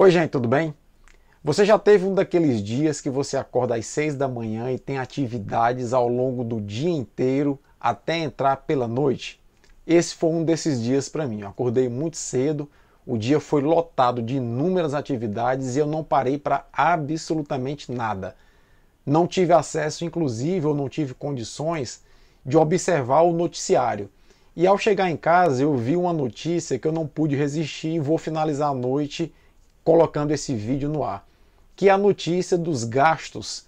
Oi, gente, tudo bem? Você já teve um daqueles dias que você acorda às 6 da manhã e tem atividades ao longo do dia inteiro até entrar pela noite? Esse foi um desses dias para mim. Eu acordei muito cedo, o dia foi lotado de inúmeras atividades e eu não parei para absolutamente nada. Não tive acesso, inclusive, ou não tive condições de observar o noticiário. E ao chegar em casa, eu vi uma notícia que eu não pude resistir e vou finalizar a noite colocando esse vídeo no ar, que é a notícia dos gastos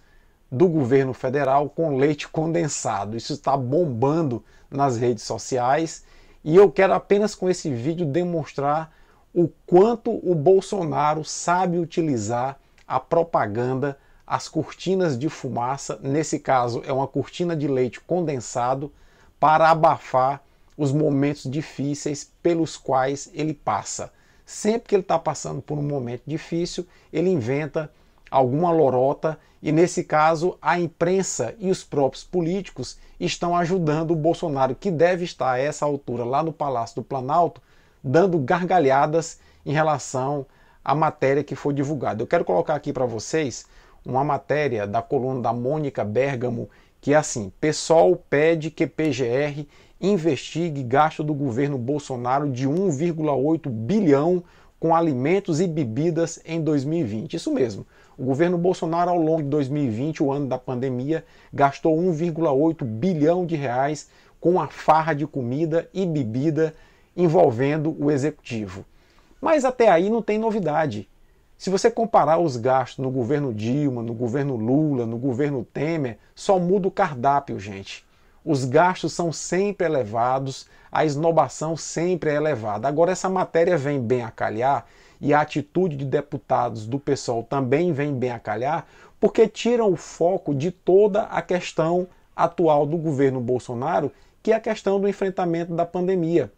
do governo federal com leite condensado. Isso está bombando nas redes sociais e eu quero apenas com esse vídeo demonstrar o quanto o Bolsonaro sabe utilizar a propaganda, as cortinas de fumaça, nesse caso é uma cortina de leite condensado, para abafar os momentos difíceis pelos quais ele passa. Sempre que ele está passando por um momento difícil, ele inventa alguma lorota e, nesse caso, a imprensa e os próprios políticos estão ajudando o Bolsonaro, que deve estar a essa altura lá no Palácio do Planalto, dando gargalhadas em relação à matéria que foi divulgada. Eu quero colocar aqui para vocês uma matéria da coluna da Mônica Bergamo, que é assim: PSOL pede que PGR investigue gasto do governo Bolsonaro de 1,8 bilhão com alimentos e bebidas em 2020. Isso mesmo, o governo Bolsonaro ao longo de 2020, o ano da pandemia, gastou 1,8 bilhão de reais com a farra de comida e bebida envolvendo o executivo. Mas até aí não tem novidade. Se você comparar os gastos no governo Dilma, no governo Lula, no governo Temer, só muda o cardápio, gente. Os gastos são sempre elevados, a esnobação sempre é elevada. Agora, essa matéria vem bem a calhar e a atitude de deputados do PSOL também vem bem a calhar, porque tiram o foco de toda a questão atual do governo Bolsonaro, que é a questão do enfrentamento da pandemia.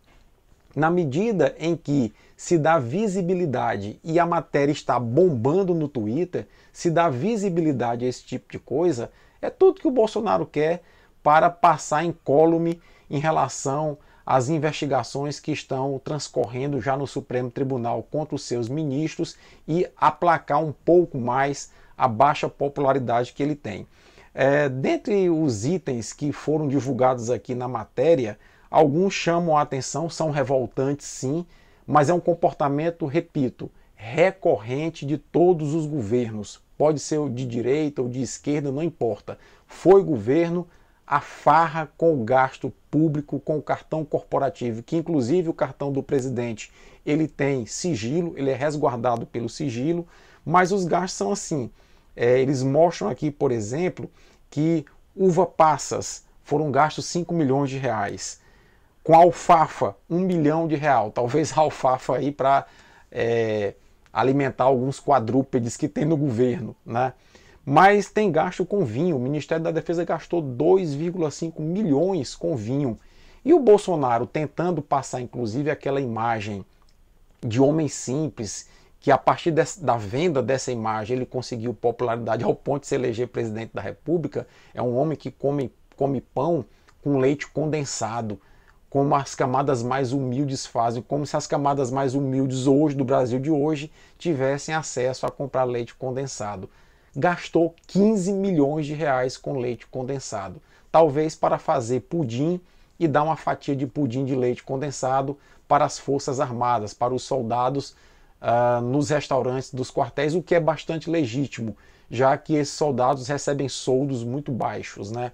Na medida em que se dá visibilidade e a matéria está bombando no Twitter, se dá visibilidade a esse tipo de coisa, é tudo que o Bolsonaro quer para passar incólume em relação às investigações que estão transcorrendo já no Supremo Tribunal contra os seus ministros e aplacar um pouco mais a baixa popularidade que ele tem. Dentre os itens que foram divulgados aqui na matéria, alguns chamam a atenção, são revoltantes sim, mas é um comportamento, repito, recorrente de todos os governos. Pode ser de direita ou de esquerda, não importa. Foi governo, a farra com o gasto público, com o cartão corporativo, que inclusive o cartão do presidente, ele tem sigilo, ele é resguardado pelo sigilo, mas os gastos são assim. Eles mostram aqui, por exemplo, que uva passas foram gastos 5 milhões de reais. Com alfafa, 1 milhão de real. Talvez a alfafa aí para alimentar alguns quadrúpedes que tem no governo, né? Mas tem gasto com vinho. O Ministério da Defesa gastou 2,5 milhões com vinho. E o Bolsonaro tentando passar, inclusive, aquela imagem de homem simples, que a partir da venda dessa imagem ele conseguiu popularidade ao ponto de se eleger presidente da República. É um homem que come pão com leite condensado, como as camadas mais humildes fazem, como se as camadas mais humildes hoje, do Brasil de hoje, tivessem acesso a comprar leite condensado. Gastou 15 milhões de reais com leite condensado, talvez para fazer pudim e dar uma fatia de pudim de leite condensado para as Forças Armadas, para os soldados nos restaurantes dos quartéis, o que é bastante legítimo, já que esses soldados recebem soldos muito baixos, né?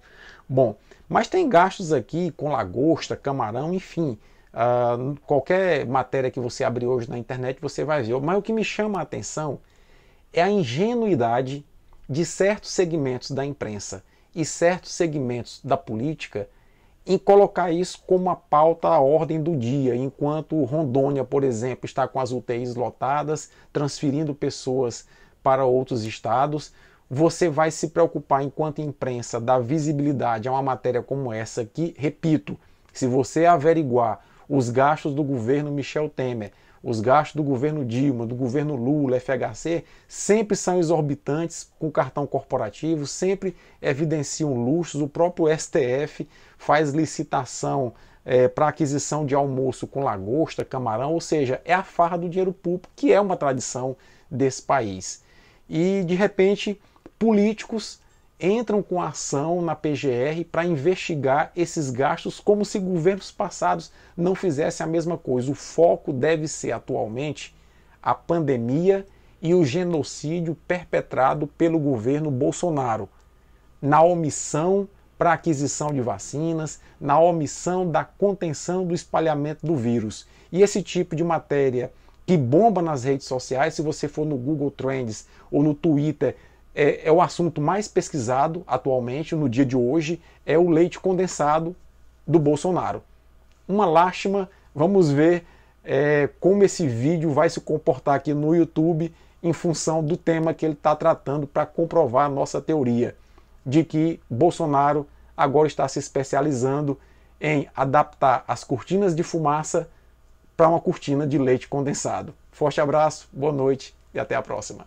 Bom, mas tem gastos aqui com lagosta, camarão, enfim. Qualquer matéria que você abrir hoje na internet você vai ver. Mas o que me chama a atenção é a ingenuidade de certos segmentos da imprensa e certos segmentos da política em colocar isso como a pauta à ordem do dia, enquanto Rondônia, por exemplo, está com as UTIs lotadas, transferindo pessoas para outros estados. Você vai se preocupar, enquanto imprensa, dar visibilidade a uma matéria como essa que, repito, se você averiguar os gastos do governo Michel Temer, os gastos do governo Dilma, do governo Lula, FHC, sempre são exorbitantes com cartão corporativo, sempre evidenciam luxos. O próprio STF faz licitação para aquisição de almoço com lagosta, camarão, ou seja, é a farra do dinheiro público, que é uma tradição desse país. E, de repente, políticos entram com ação na PGR para investigar esses gastos, como se governos passados não fizessem a mesma coisa. O foco deve ser, atualmente, a pandemia e o genocídio perpetrado pelo governo Bolsonaro, na omissão para a aquisição de vacinas, na omissão da contenção do espalhamento do vírus. E esse tipo de matéria que bomba nas redes sociais, se você for no Google Trends ou no Twitter, é o assunto mais pesquisado atualmente, no dia de hoje, é o leite condensado do Bolsonaro. Uma lástima, vamos ver como esse vídeo vai se comportar aqui no YouTube em função do tema que ele está tratando, para comprovar a nossa teoria de que Bolsonaro agora está se especializando em adaptar as cortinas de fumaça para uma cortina de leite condensado. Forte abraço, boa noite e até a próxima.